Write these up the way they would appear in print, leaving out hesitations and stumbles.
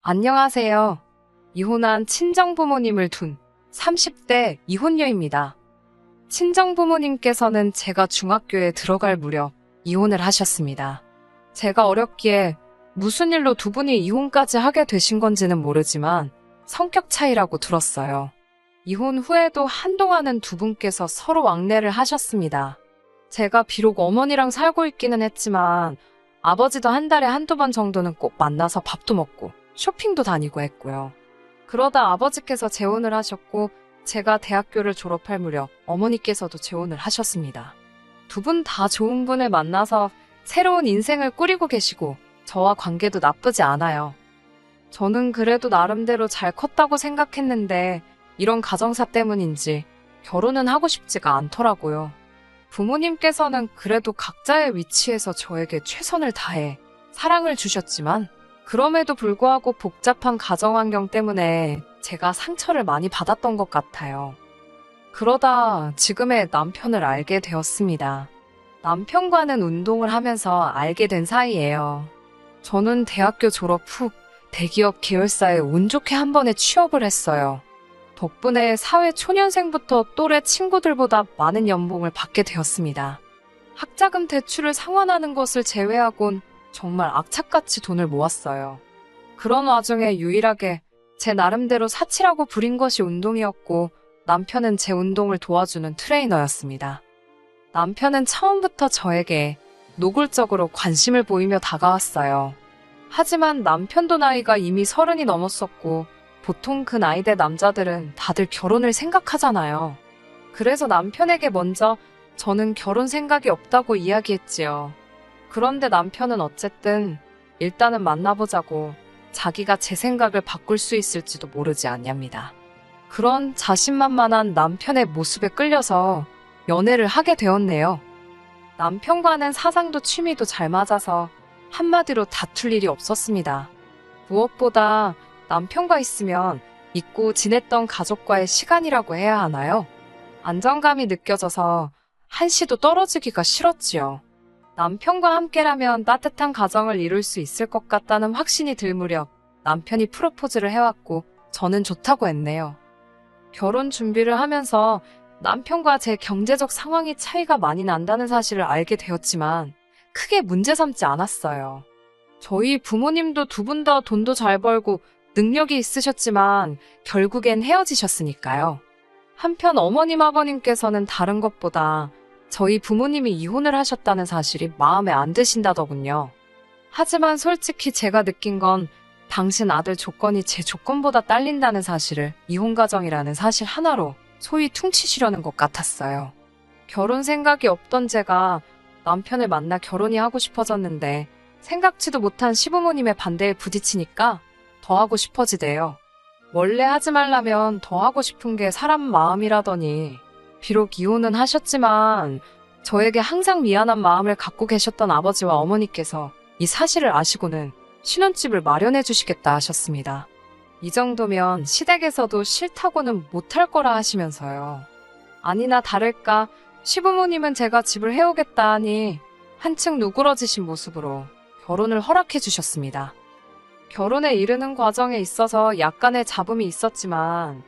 안녕하세요. 이혼한 친정부모님을 둔 30대 이혼녀입니다. 친정부모님께서는 제가 중학교에 들어갈 무렵 이혼을 하셨습니다. 제가 어렸기에 무슨 일로 두 분이 이혼까지 하게 되신 건지는 모르지만 성격 차이라고 들었어요. 이혼 후에도 한동안은 두 분께서 서로 왕래를 하셨습니다. 제가 비록 어머니랑 살고 있기는 했지만 아버지도 한 달에 한두 번 정도는 꼭 만나서 밥도 먹고 쇼핑도 다니고 했고요. 그러다 아버지께서 재혼을 하셨고 제가 대학교를 졸업할 무렵 어머니께서도 재혼을 하셨습니다. 두 분 다 좋은 분을 만나서 새로운 인생을 꾸리고 계시고 저와 관계도 나쁘지 않아요. 저는 그래도 나름대로 잘 컸다고 생각했는데 이런 가정사 때문인지 결혼은 하고 싶지가 않더라고요. 부모님께서는 그래도 각자의 위치에서 저에게 최선을 다해 사랑을 주셨지만 그럼에도 불구하고 복잡한 가정환경 때문에 제가 상처를 많이 받았던 것 같아요. 그러다 지금의 남편을 알게 되었습니다. 남편과는 운동을 하면서 알게 된 사이예요. 저는 대학교 졸업 후 대기업 계열사에 운 좋게 한 번에 취업을 했어요. 덕분에 사회 초년생부터 또래 친구들보다 많은 연봉을 받게 되었습니다. 학자금 대출을 상환하는 것을 제외하곤 정말 악착같이 돈을 모았어요. 그런 와중에 유일하게 제 나름대로 사치라고 부린 것이 운동이었고 남편은 제 운동을 도와주는 트레이너였습니다. 남편은 처음부터 저에게 노골적으로 관심을 보이며 다가왔어요. 하지만 남편도 나이가 이미 30이 넘었었고 보통 그 나이대 남자들은 다들 결혼을 생각하잖아요. 그래서 남편에게 먼저 저는 결혼 생각이 없다고 이야기했지요. 그런데 남편은 어쨌든 일단은 만나보자고 자기가 제 생각을 바꿀 수 있을지도 모르지 않냐입니다. 그런 자신만만한 남편의 모습에 끌려서 연애를 하게 되었네요. 남편과는 사상도 취미도 잘 맞아서 한마디로 다툴 일이 없었습니다. 무엇보다 남편과 있으면 잊고 지냈던 가족과의 시간이라고 해야 하나요? 안정감이 느껴져서 한시도 떨어지기가 싫었지요. 남편과 함께라면 따뜻한 가정을 이룰 수 있을 것 같다는 확신이 들 무렵 남편이 프로포즈를 해왔고 저는 좋다고 했네요. 결혼 준비를 하면서 남편과 제 경제적 상황이 차이가 많이 난다는 사실을 알게 되었지만 크게 문제 삼지 않았어요. 저희 부모님도 두 분 다 돈도 잘 벌고 능력이 있으셨지만 결국엔 헤어지셨으니까요. 한편 어머님 아버님께서는 다른 것보다 저희 부모님이 이혼을 하셨다는 사실이 마음에 안 드신다더군요. 하지만 솔직히 제가 느낀 건 당신 아들 조건이 제 조건보다 딸린다는 사실을 이혼 가정이라는 사실 하나로 소위 퉁치시려는 것 같았어요. 결혼 생각이 없던 제가 남편을 만나 결혼이 하고 싶어졌는데 생각지도 못한 시부모님의 반대에 부딪히니까 더 하고 싶어지대요. 원래 하지 말라면 더 하고 싶은 게 사람 마음이라더니 비록 이혼은 하셨지만 저에게 항상 미안한 마음을 갖고 계셨던 아버지와 어머니께서 이 사실을 아시고는 신혼집을 마련해 주시겠다 하셨습니다. 이 정도면 시댁에서도 싫다고는 못할 거라 하시면서요. 아니나 다를까 시부모님은 제가 집을 해오겠다 하니 한층 누그러지신 모습으로 결혼을 허락해 주셨습니다. 결혼에 이르는 과정에 있어서 약간의 잡음이 있었지만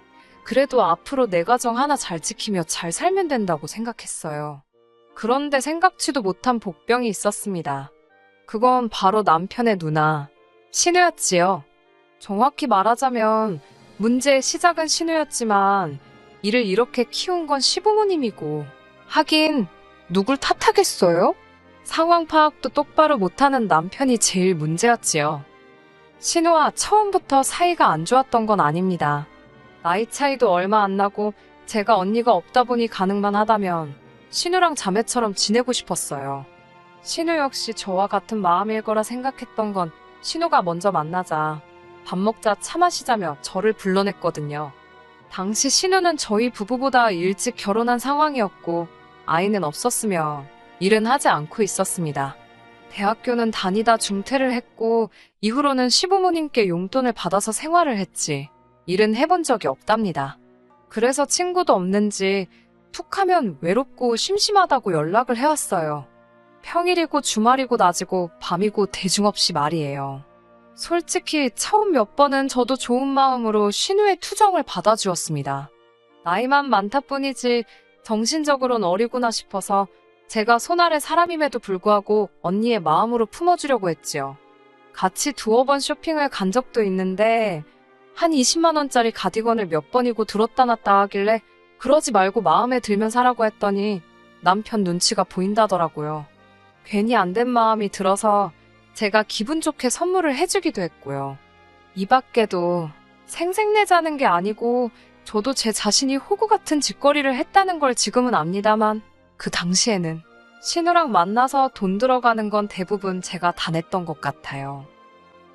그래도 앞으로 내 가정 하나 잘 지키며 잘 살면 된다고 생각했어요. 그런데 생각지도 못한 복병이 있었습니다. 그건 바로 남편의 누나, 신우였지요. 정확히 말하자면 문제의 시작은 신우였지만 이를 이렇게 키운 건 시부모님이고 하긴 누굴 탓하겠어요? 상황 파악도 똑바로 못하는 남편이 제일 문제였지요. 신우와 처음부터 사이가 안 좋았던 건 아닙니다. 나이 차이도 얼마 안 나고 제가 언니가 없다 보니 가능만 하다면 신우랑 자매처럼 지내고 싶었어요. 신우 역시 저와 같은 마음일 거라 생각했던 건 신우가 먼저 만나자 밥 먹자 차 마시자며 저를 불러냈거든요. 당시 신우는 저희 부부보다 일찍 결혼한 상황이었고 아이는 없었으며 일은 하지 않고 있었습니다. 대학교는 다니다 중퇴를 했고 이후로는 시부모님께 용돈을 받아서 생활을 했지 일은 해본 적이 없답니다. 그래서 친구도 없는지 툭 하면 외롭고 심심하다고 연락을 해왔어요. 평일이고 주말이고 낮이고 밤이고 대중 없이 말이에요. 솔직히 처음 몇 번은 저도 좋은 마음으로 신우의 투정을 받아주었습니다. 나이만 많다 뿐이지 정신적으로는 어리구나 싶어서 제가 손아래 사람임에도 불구하고 언니의 마음으로 품어주려고 했지요. 같이 두어 번 쇼핑을 간 적도 있는데 한 20만 원짜리 가디건을 몇 번이고 들었다 놨다 하길래 그러지 말고 마음에 들면 사라고 했더니 남편 눈치가 보인다더라고요. 괜히 안 된 마음이 들어서 제가 기분 좋게 선물을 해주기도 했고요. 이 밖에도 생색내자는 게 아니고 저도 제 자신이 호구 같은 짓거리를 했다는 걸 지금은 압니다만 그 당시에는 신우랑 만나서 돈 들어가는 건 대부분 제가 다 냈던 것 같아요.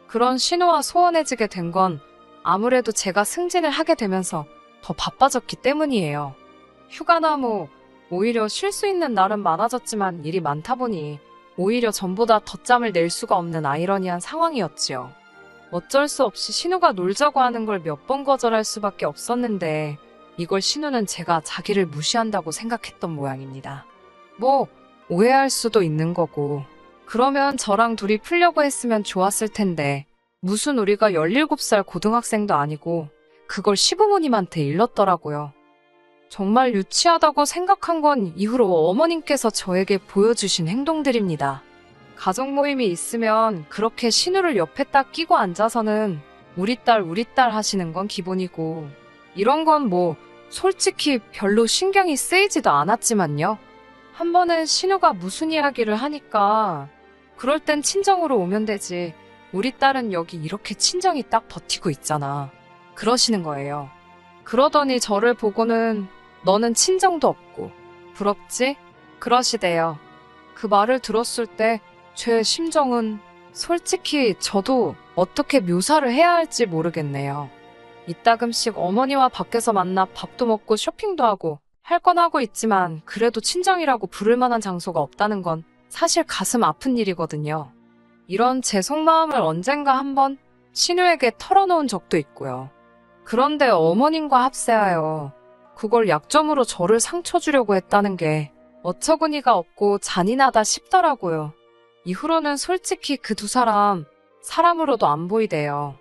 그런 신우와 소원해지게 된 건 아무래도 제가 승진을 하게 되면서 더 바빠졌기 때문이에요. 휴가나 오히려 쉴 수 있는 날은 많아졌지만 일이 많다 보니 오히려 전보다 덧잠을 낼 수가 없는 아이러니한 상황이었지요. 어쩔 수 없이 신우가 놀자고 하는 걸 몇 번 거절할 수밖에 없었는데 이걸 신우는 제가 자기를 무시한다고 생각했던 모양입니다. 오해할 수도 있는 거고 그러면 저랑 둘이 풀려고 했으면 좋았을 텐데 무슨 우리가 17살 고등학생도 아니고 그걸 시부모님한테 일렀더라고요. 정말 유치하다고 생각한 건 이후로 어머님께서 저에게 보여주신 행동들입니다. 가족 모임이 있으면 그렇게 신우를 옆에 딱 끼고 앉아서는 우리 딸 하시는 건 기본이고 이런 건 솔직히 별로 신경이 쓰이지도 않았지만요. 한 번은 신우가 무슨 이야기를 하니까 그럴 땐 친정으로 오면 되지. 우리 딸은 여기 이렇게 친정이 딱 버티고 있잖아. 그러시는 거예요. 그러더니 저를 보고는 너는 친정도 없고 부럽지? 그러시대요. 그 말을 들었을 때 제 심정은 솔직히 저도 어떻게 묘사를 해야 할지 모르겠네요. 이따금씩 어머니와 밖에서 만나 밥도 먹고 쇼핑도 하고 할 건 하고 있지만 그래도 친정이라고 부를 만한 장소가 없다는 건 사실 가슴 아픈 일이거든요. 이런 제 속마음을 언젠가 한번 신우에게 털어놓은 적도 있고요. 그런데 어머님과 합세하여 그걸 약점으로 저를 상처 주려고 했다는 게 어처구니가 없고 잔인하다 싶더라고요. 이후로는 솔직히 그 두 사람으로도 안 보이대요.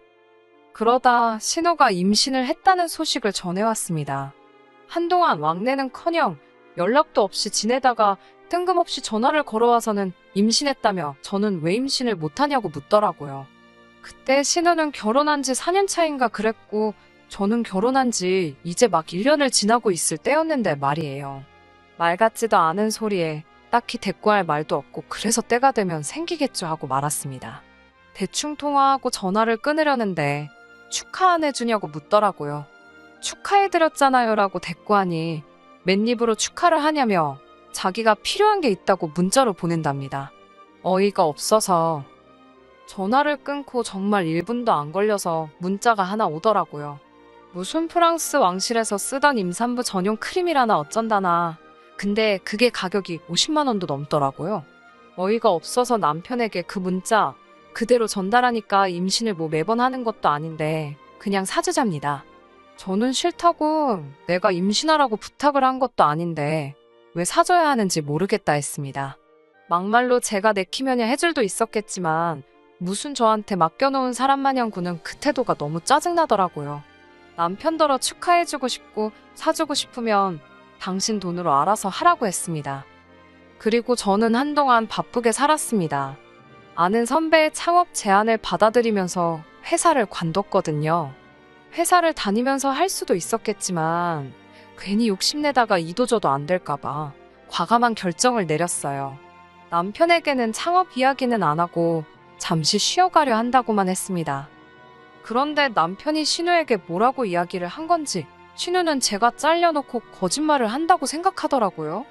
그러다 신우가 임신을 했다는 소식을 전해왔습니다. 한동안 왕래는커녕 연락도 없이 지내다가 뜬금없이 전화를 걸어와서는 임신했다며 저는 왜 임신을 못하냐고 묻더라고요. 그때 신우는 결혼한 지 4년 차인가 그랬고 저는 결혼한 지 이제 막 1년을 지나고 있을 때였는데 말이에요. 말 같지도 않은 소리에 딱히 대꾸할 말도 없고 그래서 때가 되면 생기겠죠 하고 말았습니다. 대충 통화하고 전화를 끊으려는데 축하 안 해주냐고 묻더라고요. 축하해드렸잖아요 라고 대꾸하니 맨입으로 축하를 하냐며 자기가 필요한 게 있다고 문자로 보낸답니다. 어이가 없어서 전화를 끊고 정말 1분도 안 걸려서 문자가 하나 오더라고요. 무슨 프랑스 왕실에서 쓰던 임산부 전용 크림이라나 어쩐다나. 근데 그게 가격이 50만 원도 넘더라고요. 어이가 없어서 남편에게 그 문자 그대로 전달하니까 임신을 매번 하는 것도 아닌데 그냥 사주잡니다. 저는 싫다고 내가 임신하라고 부탁을 한 것도 아닌데 왜 사줘야 하는지 모르겠다 했습니다. 막말로 제가 내키면야 해줄도 있었겠지만 무슨 저한테 맡겨놓은 사람 마냥 구는 그 태도가 너무 짜증나더라고요. 남편더러 축하해주고 싶고 사주고 싶으면 당신 돈으로 알아서 하라고 했습니다. 그리고 저는 한동안 바쁘게 살았습니다. 아는 선배의 창업 제안을 받아들이면서 회사를 관뒀거든요. 회사를 다니면서 할 수도 있었겠지만 괜히 욕심내다가 이도저도 안 될까봐 과감한 결정을 내렸어요. 남편에게는 창업 이야기는 안 하고 잠시 쉬어가려 한다고만 했습니다. 그런데 남편이 신우에게 뭐라고 이야기를 한 건지 신우는 제가 잘려놓고 거짓말을 한다고 생각하더라고요.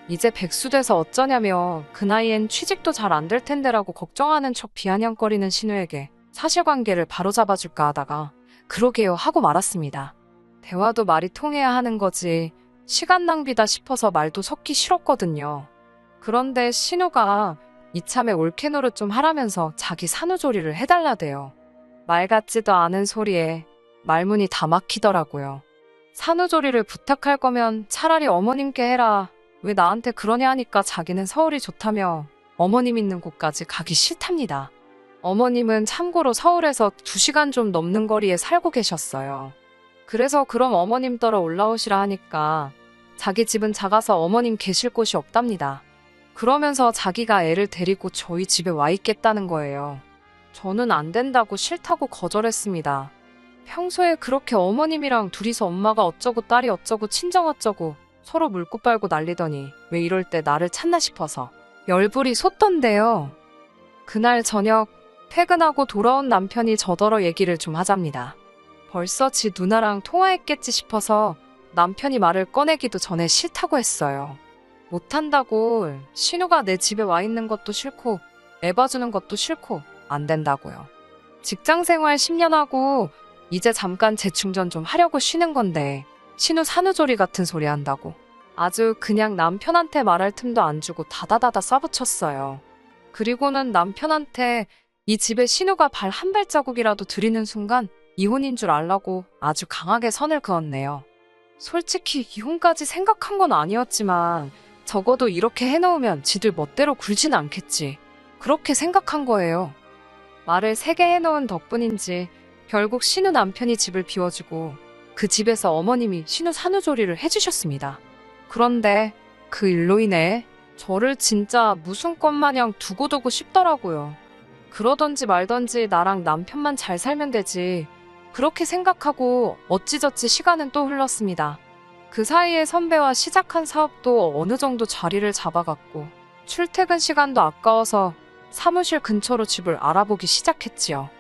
이제 백수돼서 어쩌냐며 그 나이엔 취직도 잘 안 될 텐데라고 걱정하는 척 비아냥거리는 신우에게 사실관계를 바로잡아줄까 하다가 그러게요 하고 말았습니다. 대화도 말이 통해야 하는 거지 시간 낭비다 싶어서 말도 섞기 싫었거든요. 그런데 신우가 이참에 올케노를 좀 하라면서 자기 산후조리를 해달라대요. 말 같지도 않은 소리에 말문이 다 막히더라고요. 산후조리를 부탁할 거면 차라리 어머님께 해라. 왜 나한테 그러냐 하니까 자기는 서울이 좋다며 어머님 있는 곳까지 가기 싫답니다. 어머님은 참고로 서울에서 2시간 좀 넘는 거리에 살고 계셨어요. 그래서 그럼 어머님 따라 올라오시라 하니까 자기 집은 작아서 어머님 계실 곳이 없답니다. 그러면서 자기가 애를 데리고 저희 집에 와 있겠다는 거예요. 저는 안 된다고 싫다고 거절했습니다. 평소에 그렇게 어머님이랑 둘이서 엄마가 어쩌고 딸이 어쩌고 친정 어쩌고 서로 물고 빨고 난리더니 왜 이럴 때 나를 찾나 싶어서 열불이 솟던데요. 그날 저녁 퇴근하고 돌아온 남편이 저더러 얘기를 좀 하잡니다. 벌써 지 누나랑 통화했겠지 싶어서 남편이 말을 꺼내기도 전에 싫다고 했어요. 못한다고, 신우가 내 집에 와 있는 것도 싫고 애 봐주는 것도 싫고 안 된다고요. 직장생활 10년 하고 이제 잠깐 재충전 좀 하려고 쉬는 건데 신우 산후조리 같은 소리 한다고. 아주 그냥 남편한테 말할 틈도 안 주고 다다다다 쏴붙였어요. 그리고는 남편한테 이 집에 신우가 발 한 발자국이라도 들이는 순간 이혼인 줄 알라고 아주 강하게 선을 그었네요. 솔직히 이혼까지 생각한 건 아니었지만 적어도 이렇게 해놓으면 지들 멋대로 굴진 않겠지. 그렇게 생각한 거예요. 말을 3개 해놓은 덕분인지 결국 신우 남편이 집을 비워주고 그 집에서 어머님이 신우 산후조리를 해주셨습니다. 그런데 그 일로 인해 저를 진짜 무슨 것마냥 두고두고 싶더라고요. 그러던지 말던지 나랑 남편만 잘 살면 되지. 그렇게 생각하고 어찌저찌 시간은 또 흘렀습니다. 그 사이에 선배와 시작한 사업도 어느 정도 자리를 잡아갔고 출퇴근 시간도 아까워서 사무실 근처로 집을 알아보기 시작했지요.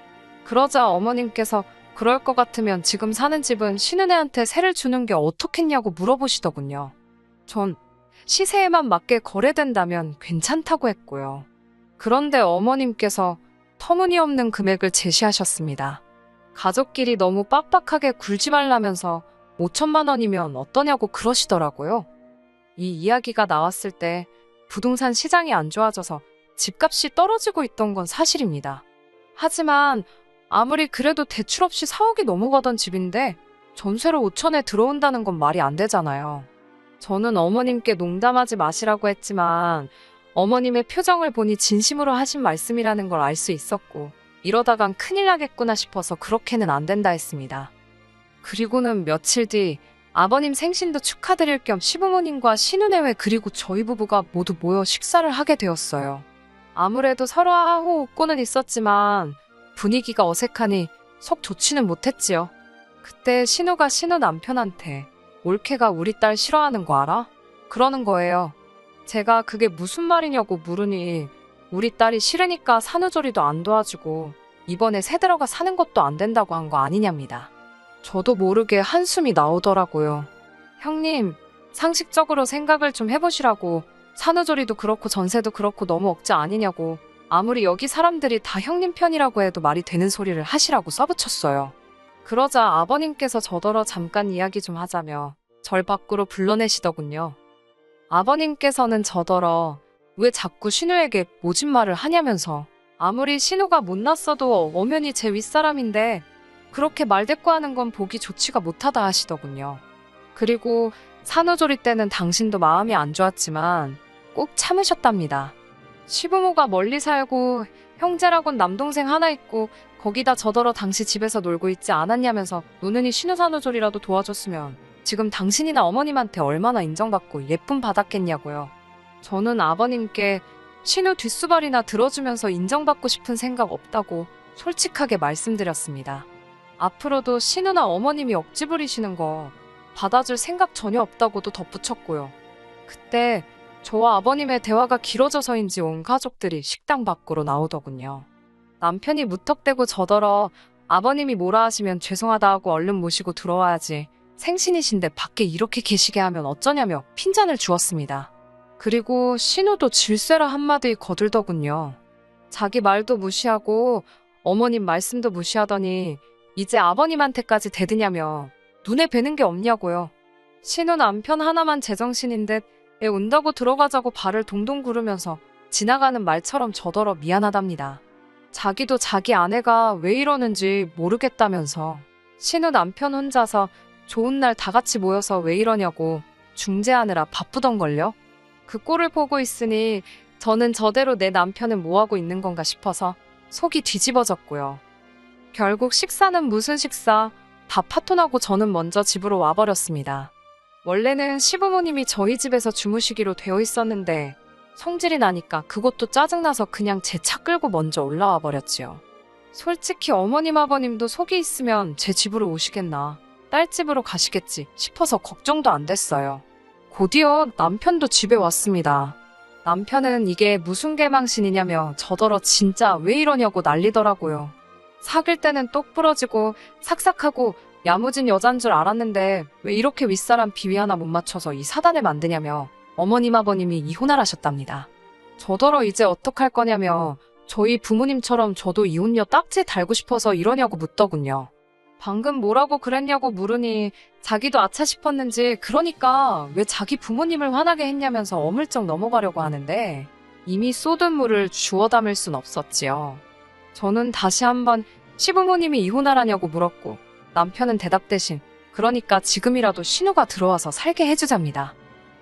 그러자 어머님께서 그럴 것 같으면 지금 사는 집은 신은혜한테 세를 주는 게 어떻겠냐고 물어보시더군요. 전 시세에만 맞게 거래된다면 괜찮다고 했고요. 그런데 어머님께서 터무니없는 금액을 제시하셨습니다. 가족끼리 너무 빡빡하게 굴지 말라면서 5천만 원이면 어떠냐고 그러시더라고요. 이 이야기가 나왔을 때 부동산 시장이 안 좋아져서 집값이 떨어지고 있던 건 사실입니다. 하지만 아무리 그래도 대출 없이 4억이 넘어가던 집인데 전세로 5천에 들어온다는 건 말이 안 되잖아요. 저는 어머님께 농담하지 마시라고 했지만 어머님의 표정을 보니 진심으로 하신 말씀이라는 걸 알 수 있었고 이러다간 큰일 나겠구나 싶어서 그렇게는 안 된다 했습니다. 그리고는 며칠 뒤 아버님 생신도 축하드릴 겸 시부모님과 신우내외 그리고 저희 부부가 모두 모여 식사를 하게 되었어요. 아무래도 서로 하고 웃고는 있었지만 분위기가 어색하니 속 좋지는 못했지요. 그때 신우가 신우 남편한테 올케가 우리 딸 싫어하는 거 알아? 그러는 거예요. 제가 그게 무슨 말이냐고 물으니 우리 딸이 싫으니까 산후조리도 안 도와주고 이번에 새 들어가 사는 것도 안 된다고 한 거 아니냐입니다. 저도 모르게 한숨이 나오더라고요. 형님, 상식적으로 생각을 좀 해보시라고. 산후조리도 그렇고 전세도 그렇고 너무 억지 아니냐고. 아무리 여기 사람들이 다 형님 편이라고 해도 말이 되는 소리를 하시라고 써붙였어요. 그러자 아버님께서 저더러 잠깐 이야기 좀 하자며 절 밖으로 불러내시더군요. 아버님께서는 저더러 왜 자꾸 신우에게 모진 말을 하냐면서 아무리 신우가 못났어도 엄연히 제 윗사람인데 그렇게 말대꾸하는 건 보기 좋지가 못하다 하시더군요. 그리고 산후조리 때는 당신도 마음이 안 좋았지만 꼭 참으셨답니다. 시부모가 멀리 살고 형제라곤 남동생 하나 있고 거기다 저더러 당시 집에서 놀고 있지 않았냐면서 노는이 신우 산후조리라도 도와줬으면 지금 당신이나 어머님한테 얼마나 인정받고 예쁨 받았겠냐고요. 저는 아버님께 신우 뒷수발이나 들어주면서 인정받고 싶은 생각 없다고 솔직하게 말씀드렸습니다. 앞으로도 신우나 어머님이 억지 부리시는 거 받아줄 생각 전혀 없다고도 덧붙였고요. 그때 저와 아버님의 대화가 길어져서인지 온 가족들이 식당 밖으로 나오더군요. 남편이 무턱대고 저더러 아버님이 뭐라 하시면 죄송하다 하고 얼른 모시고 들어와야지. 생신이신데 밖에 이렇게 계시게 하면 어쩌냐며 핀잔을 주었습니다. 그리고 신우도 질세라 한마디 거들더군요. 자기 말도 무시하고 어머님 말씀도 무시하더니 이제 아버님한테까지 대드냐며 눈에 뵈는 게 없냐고요. 신우 남편 하나만 제정신인 듯 애 온다고 들어가자고 발을 동동 구르면서 지나가는 말처럼 저더러 미안하답니다. 자기도 자기 아내가 왜 이러는지 모르겠다면서 신우 남편 혼자서 좋은 날 다 같이 모여서 왜 이러냐고 중재하느라 바쁘던걸요. 그 꼴을 보고 있으니 저는 저대로 내 남편은 뭐하고 있는 건가 싶어서 속이 뒤집어졌고요. 결국 식사는 무슨 식사, 다 파토나고 저는 먼저 집으로 와버렸습니다. 원래는 시부모님이 저희 집에서 주무시기로 되어 있었는데 성질이 나니까 그것도 짜증나서 그냥 제 차 끌고 먼저 올라와 버렸지요. 솔직히 어머님 아버님도 속이 있으면 제 집으로 오시겠나, 딸 집으로 가시겠지 싶어서 걱정도 안 됐어요. 곧이어 남편도 집에 왔습니다. 남편은 이게 무슨 개망신이냐며 저더러 진짜 왜 이러냐고 난리더라고요. 사귈 때는 똑 부러지고 삭삭하고 야무진 여잔 줄 알았는데 왜 이렇게 윗사람 비위 하나 못 맞춰서 이 사단을 만드냐며 어머님 아버님이 이혼하셨답니다. 저더러 이제 어떡할 거냐며 저희 부모님처럼 저도 이혼녀 딱지 달고 싶어서 이러냐고 묻더군요. 방금 뭐라고 그랬냐고 물으니 자기도 아차 싶었는지 그러니까 왜 자기 부모님을 화나게 했냐면서 어물쩍 넘어가려고 하는데 이미 쏟은 물을 주워 담을 순 없었지요. 저는 다시 한번 시부모님이 이혼하라냐고 물었고 남편은 대답 대신 그러니까 지금이라도 신우가 들어와서 살게 해주잡니다.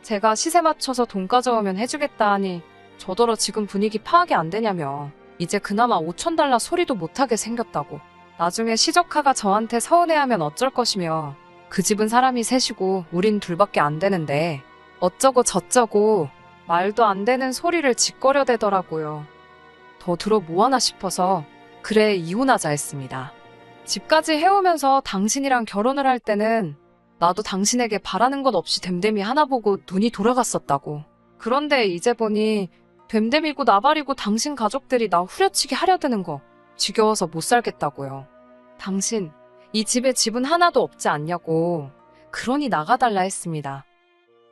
제가 시세 맞춰서 돈 가져오면 해주겠다 하니 저더러 지금 분위기 파악이 안 되냐며 이제 그나마 5,000달러 소리도 못하게 생겼다고 나중에 시조카가 저한테 서운해하면 어쩔 것이며 그 집은 사람이 셋이고 우린 둘밖에 안 되는데 어쩌고 저쩌고 말도 안 되는 소리를 짓거려대더라고요. 더 들어 뭐하나 싶어서 그래 이혼하자 했습니다. 집까지 해오면서 당신이랑 결혼을 할 때는 나도 당신에게 바라는 것 없이 됨됨이 하나 보고 눈이 돌아갔었다고. 그런데 이제 보니 됨됨이고 나발이고 당신 가족들이 나 후려치기 하려드는 거 지겨워서 못 살겠다고요. 당신 이 집에 집은 하나도 없지 않냐고. 그러니 나가달라 했습니다.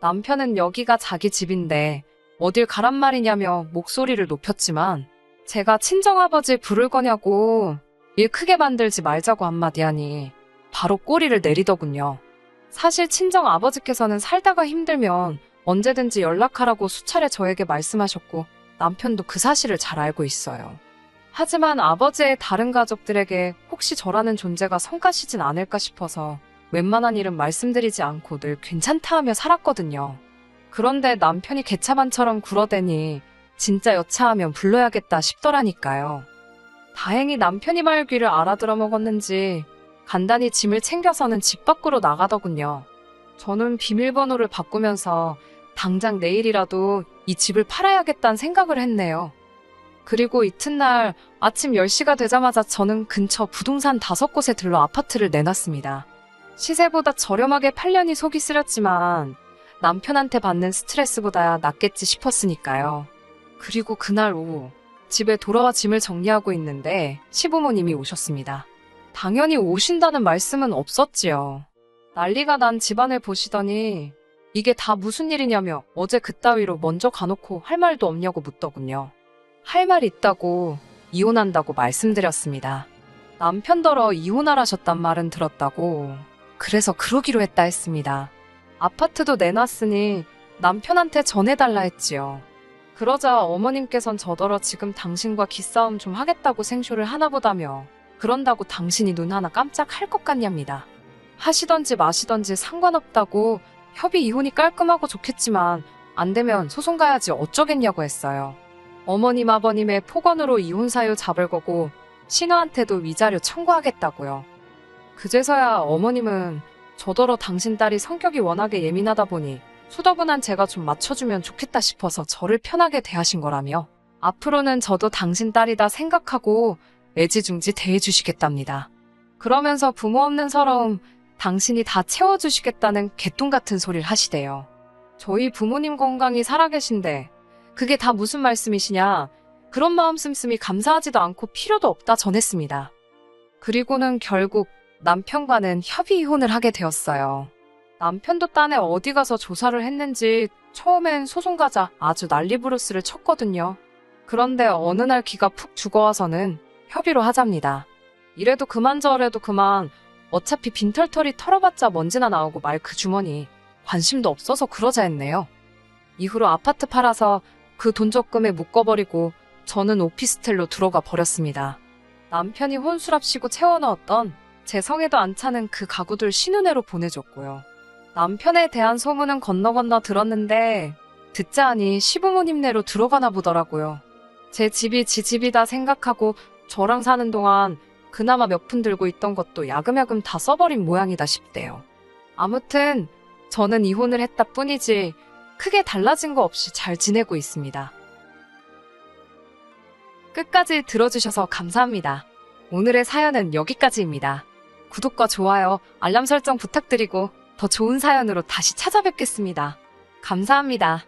남편은 여기가 자기 집인데 어딜 가란 말이냐며 목소리를 높였지만 제가 친정아버지 부를 거냐고 일 크게 만들지 말자고 한마디 하니 바로 꼬리를 내리더군요. 사실 친정아버지께서는 살다가 힘들면 언제든지 연락하라고 수차례 저에게 말씀하셨고 남편도 그 사실을 잘 알고 있어요. 하지만 아버지의 다른 가족들에게 혹시 저라는 존재가 성가시진 않을까 싶어서 웬만한 일은 말씀드리지 않고 늘 괜찮다 하며 살았거든요. 그런데 남편이 개차반처럼 굴어대니 진짜 여차하면 불러야겠다 싶더라니까요. 다행히 남편이 말 귀를 알아들어 먹었는지 간단히 짐을 챙겨서는 집 밖으로 나가더군요. 저는 비밀번호를 바꾸면서 당장 내일이라도 이 집을 팔아야겠다는 생각을 했네요. 그리고 이튿날 아침 10시가 되자마자 저는 근처 부동산 5곳에 들러 아파트를 내놨습니다. 시세보다 저렴하게 팔려니 속이 쓰렸지만 남편한테 받는 스트레스보다야 낫겠지 싶었으니까요. 그리고 그날 오후 집에 돌아와 짐을 정리하고 있는데 시부모님이 오셨습니다. 당연히 오신다는 말씀은 없었지요. 난리가 난 집안을 보시더니 이게 다 무슨 일이냐며 어제 그따위로 먼저 가놓고 할 말도 없냐고 묻더군요. 할 말 있다고 이혼한다고 말씀드렸습니다. 남편더러 이혼하라셨단 말은 들었다고. 그래서 그러기로 했다 했습니다. 아파트도 내놨으니 남편한테 전해달라 했지요. 그러자 어머님께선 저더러 지금 당신과 기싸움 좀 하겠다고 생쇼를 하나보다며 그런다고 당신이 눈 하나 깜짝 할 것 같냐입니다. 하시던지 마시던지 상관없다고 협의 이혼이 깔끔하고 좋겠지만 안 되면 소송 가야지 어쩌겠냐고 했어요. 어머님 아버님의 폭언으로 이혼 사유 잡을 거고 신우한테도 위자료 청구하겠다고요. 그제서야 어머님은 저더러 당신 딸이 성격이 워낙에 예민하다 보니 수더분한 제가 좀 맞춰주면 좋겠다 싶어서 저를 편하게 대하신 거라며 앞으로는 저도 당신 딸이다 생각하고 애지중지 대해주시겠답니다. 그러면서 부모 없는 서러움 당신이 다 채워주시겠다는 개똥 같은 소리를 하시대요. 저희 부모님 건강히 살아계신데 그게 다 무슨 말씀이시냐. 그런 마음 씀씀이 감사하지도 않고 필요도 없다 전했습니다. 그리고는 결국 남편과는 협의 이혼을 하게 되었어요. 남편도 딴에 어디 가서 조사를 했는지 처음엔 소송 가자 아주 난리부르스를 쳤거든요. 그런데 어느 날 기가 푹 죽어와서는 협의로 하잡니다. 이래도 그만 저래도 그만 어차피 빈털털이 털어봤자 먼지나 나오고 말 그 주머니 관심도 없어서 그러자 했네요. 이후로 아파트 팔아서 그 돈 적금에 묶어버리고 저는 오피스텔로 들어가 버렸습니다. 남편이 혼수랍시고 채워넣었던 제 성에도 안 차는 그 가구들 신은혜로 보내줬고요. 남편에 대한 소문은 건너 들었는데 듣자 하니 시부모님네로 들어가나 보더라고요. 제 집이 지 집이다 생각하고 저랑 사는 동안 그나마 몇 푼 들고 있던 것도 야금야금 다 써버린 모양이다 싶대요. 아무튼 저는 이혼을 했다 뿐이지 크게 달라진 거 없이 잘 지내고 있습니다. 끝까지 들어주셔서 감사합니다. 오늘의 사연은 여기까지입니다. 구독과 좋아요, 알람 설정 부탁드리고 더 좋은 사연으로 다시 찾아뵙겠습니다. 감사합니다.